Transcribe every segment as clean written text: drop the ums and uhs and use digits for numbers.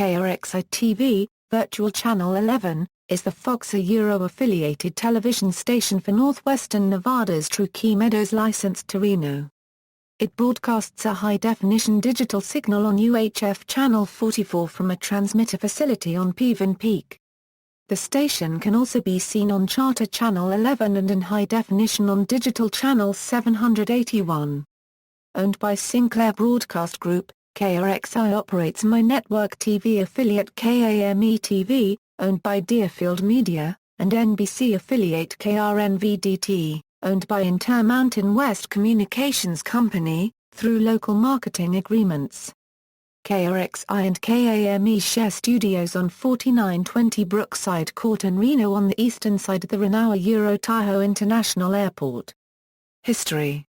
Krxi-Tv, Virtual Channel 11, is the Fox Euro-affiliated television station for northwestern Nevada's Truckee Meadows licensed to Reno. It broadcasts a high-definition digital signal on UHF Channel 44 from a transmitter facility on Peavin Peak. The station can also be seen on Charter Channel 11 and in high definition on Digital Channel 781. Owned by Sinclair Broadcast Group, KRXI operates My Network TV affiliate KAME-TV, owned by Deerfield Media, and NBC affiliate KRNVDT, owned by Intermountain West Communications Company, through local marketing agreements. KRXI and KAME share studios on 4920 Brookside Court in Reno on the eastern side of the Reno Euro-Tahoe International Airport. History.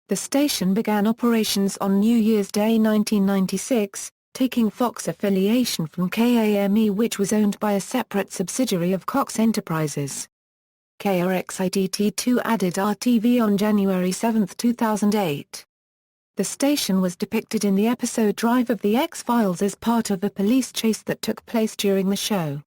The station began operations on New Year's Day 1996, taking Fox affiliation from KAME, which was owned by a separate subsidiary of Cox Enterprises. KRXI-DT2 added RTV on January 7, 2008. The station was depicted in the episode Drive of the X-Files as part of a police chase that took place during the show.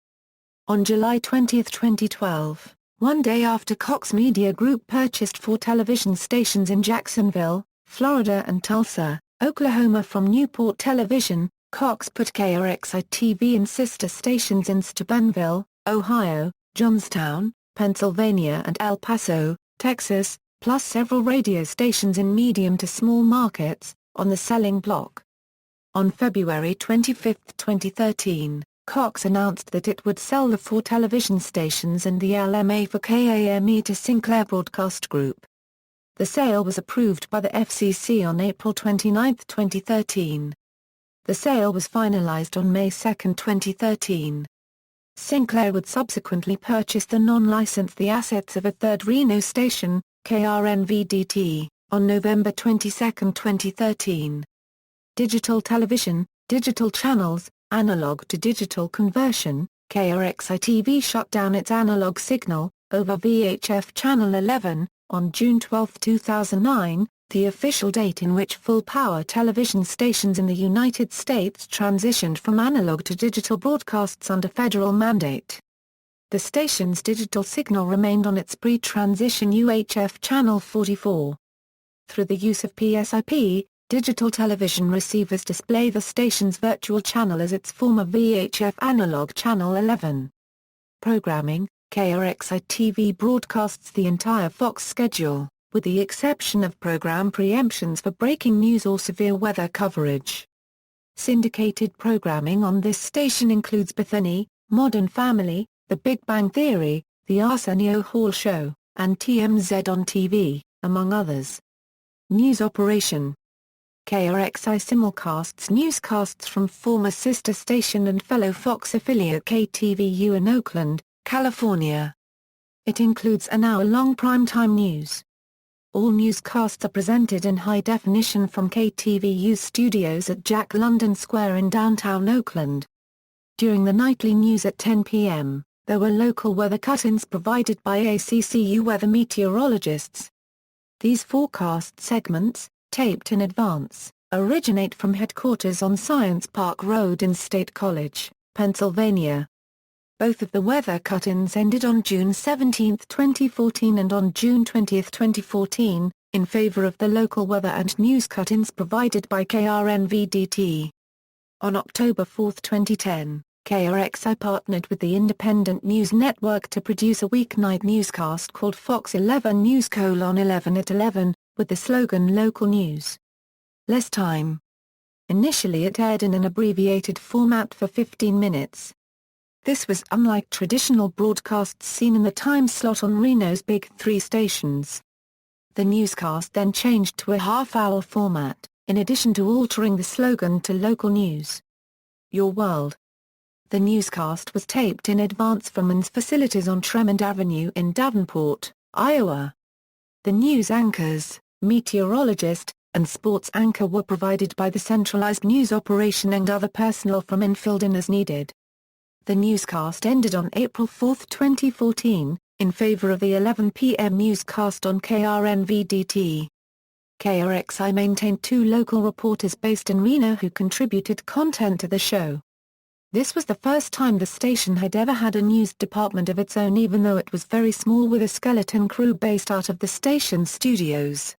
On July 20, 2012, one day after Cox Media Group purchased 4 television stations in Jacksonville, Florida and Tulsa, Oklahoma from Newport Television, Cox put KRXI-TV and sister stations in Steubenville, Ohio, Johnstown, Pennsylvania and El Paso, Texas, plus several radio stations in medium to small markets, on the selling block. On February 25, 2013, Cox announced that it would sell the 4 television stations and the LMA for KAME to Sinclair Broadcast Group. The sale was approved by the FCC on April 29, 2013. The sale was finalized on May 2, 2013. Sinclair would subsequently purchase the non-licensed assets of a third Reno station, KRNVDT, on November 22, 2013. Digital television, digital channels, analog to digital conversion, KRXI-TV shut down its analog signal, over VHF Channel 11, on June 12, 2009, the official date in which full-power television stations in the United States transitioned from analog to digital broadcasts under federal mandate. The station's digital signal remained on its pre-transition UHF Channel 44. Through the use of PSIP, digital television receivers display the station's virtual channel as its former VHF analog Channel 11. Programming: KRXI-TV broadcasts the entire Fox schedule, with the exception of program preemptions for breaking news or severe weather coverage. Syndicated programming on this station includes Bethany, Modern Family, The Big Bang Theory, The Arsenio Hall Show, and TMZ on TV, among others. News operation: KRXI simulcasts newscasts from former sister station and fellow Fox affiliate KTVU in Oakland, California. It includes an hour-long primetime news. All newscasts are presented in high definition from KTVU's studios at Jack London Square in downtown Oakland. During the nightly news at 10 p.m., there were local weather cut-ins provided by ACCU weather meteorologists. These forecast segments, taped in advance, originate from headquarters on Science Park Road in State College, Pennsylvania. Both of the weather cut-ins ended on June 17, 2014 and on June 20, 2014, in favor of the local weather and news cut-ins provided by KRNVDT. On October 4, 2010, KRXI partnered with the Independent News Network to produce a weeknight newscast called Fox 11 News:11 at 11, with the slogan Local News. Less time. Initially it aired in an abbreviated format for 15 minutes. This was unlike traditional broadcasts seen in the time slot on Reno's Big 3 stations. The newscast then changed to a half-hour format, in addition to altering the slogan to Local News. Your World. The newscast was taped in advance from its facilities on Tremont Avenue in Davenport, Iowa. The news anchors, meteorologist, and sports anchor were provided by the centralized news operation and other personnel from filled in as needed. The newscast ended on April 4, 2014, in favor of the 11 p.m. newscast on KRNVDT. KRXI maintained 2 local reporters based in Reno who contributed content to the show. This was the first time the station had ever had a news department of its own, even though it was very small, with a skeleton crew based out of the station's studios.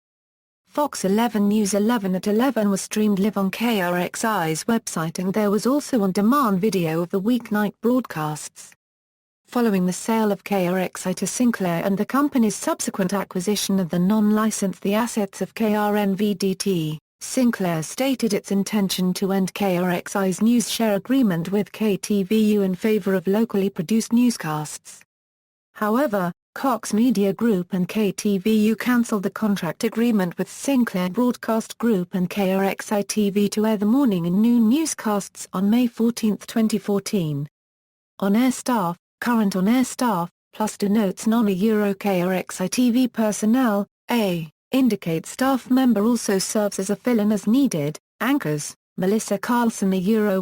Fox 11 News 11 at 11 was streamed live on KRXI's website, and there was also on-demand video of the weeknight broadcasts. Following the sale of KRXI to Sinclair and the company's subsequent acquisition of the non-licensed assets of KRNVDT, Sinclair stated its intention to end KRXI's news share agreement with KTVU in favor of locally produced newscasts. However, Cox Media Group and KTVU cancelled the contract agreement with Sinclair Broadcast Group and Krxi-Tv to air the morning and noon newscasts on May 14, 2014. On-air staff, current on-air staff, plus denotes non-Krxi-Tv personnel, A. Indicate staff member also serves as a fill-in as needed. Anchors, Melissa Carlson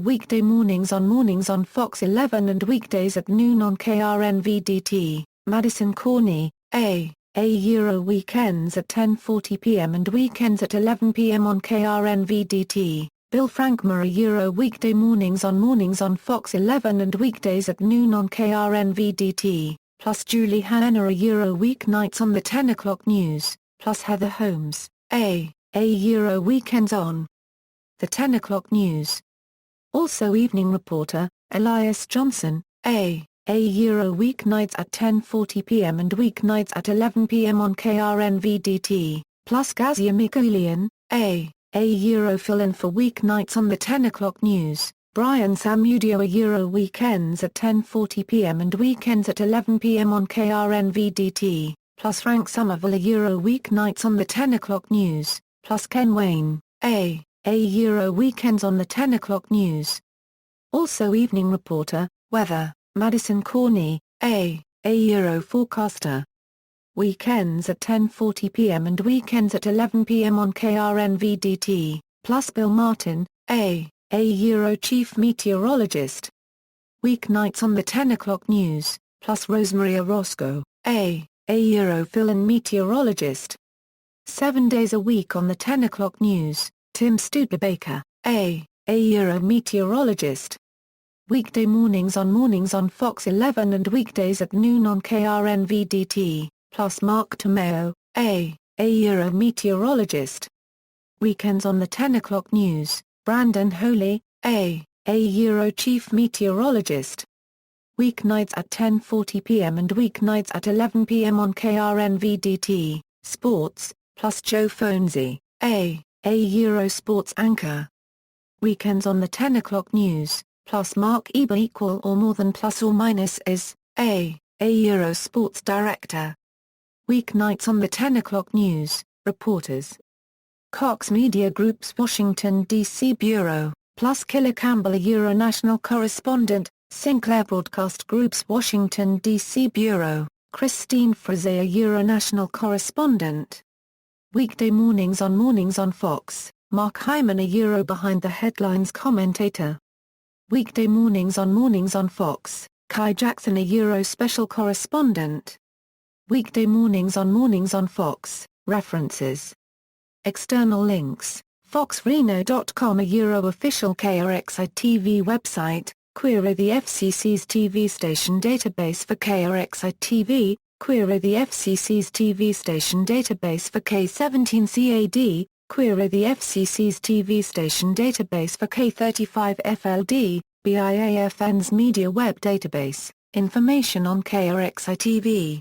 weekday mornings on Fox 11 and weekdays at noon on KRNVDT. Madison Corney, A. weekends at 10:40 p.m. and weekends at 11 p.m. on KRNVDT. Bill Frankmer weekday mornings on Fox 11 and weekdays at noon on KRNVDT, plus Julie Hanna weeknights on the 10 o'clock news, plus Heather Holmes, A. weekends on the 10 o'clock news. Also evening reporter, Elias Johnson, A. weeknights at 10:40 p.m. and weeknights at 11 p.m. on KRNVDT, plus Gazia Mikulian, A. fill-in for weeknights on the 10 o'clock news. Brian Samudio weekends at 10:40 p.m. and weekends at 11 p.m. on KRNVDT, plus Frank Somerville weeknights on the 10 o'clock news, plus Ken Wayne, A. weekends on the 10 o'clock news. Also evening reporter, weather, Madison Corney, A. forecaster. Weekends at 10:40 p.m. and weekends at 11 p.m. on KRNVDT, plus Bill Martin, A. chief meteorologist. Weeknights on the 10 o'clock news, plus Rosemary Orozco, A. fill-in meteorologist. 7 days a week on the 10 o'clock news, Tim Studebaker, A. meteorologist. Weekday mornings on Fox 11 and weekdays at noon on KRNVDT, plus Mark Tomeo, A. meteorologist. Weekends on the 10 o'clock news, Brandon Holy, A. chief meteorologist. Weeknights at 10:40 p.m. and weeknights at 11 p.m. on KRNVDT, sports, plus Joe Fonzi, A. sports anchor. Weekends on the 10 o'clock news, plus Mark Eber equal or more than plus or minus is, A. sports director. Weeknights on the 10 o'clock news, reporters. Cox Media Group's Washington, D.C. Bureau, plus Killer Campbell national correspondent, Sinclair Broadcast Group's Washington, D.C. Bureau, Christine Fraser national correspondent. Weekday mornings on Fox, Mark Hyman behind the headlines commentator. Weekday mornings on Fox, Kai Jackson special correspondent. Weekday mornings on Fox, references. External links, foxreno.com official Krxi-Tv website, query the FCC's TV station database for Krxi-Tv, query the FCC's TV station database for K17CAD, query the FCC's TV station database for K35FLD, BIAFN's media web database, information on Krxi-Tv.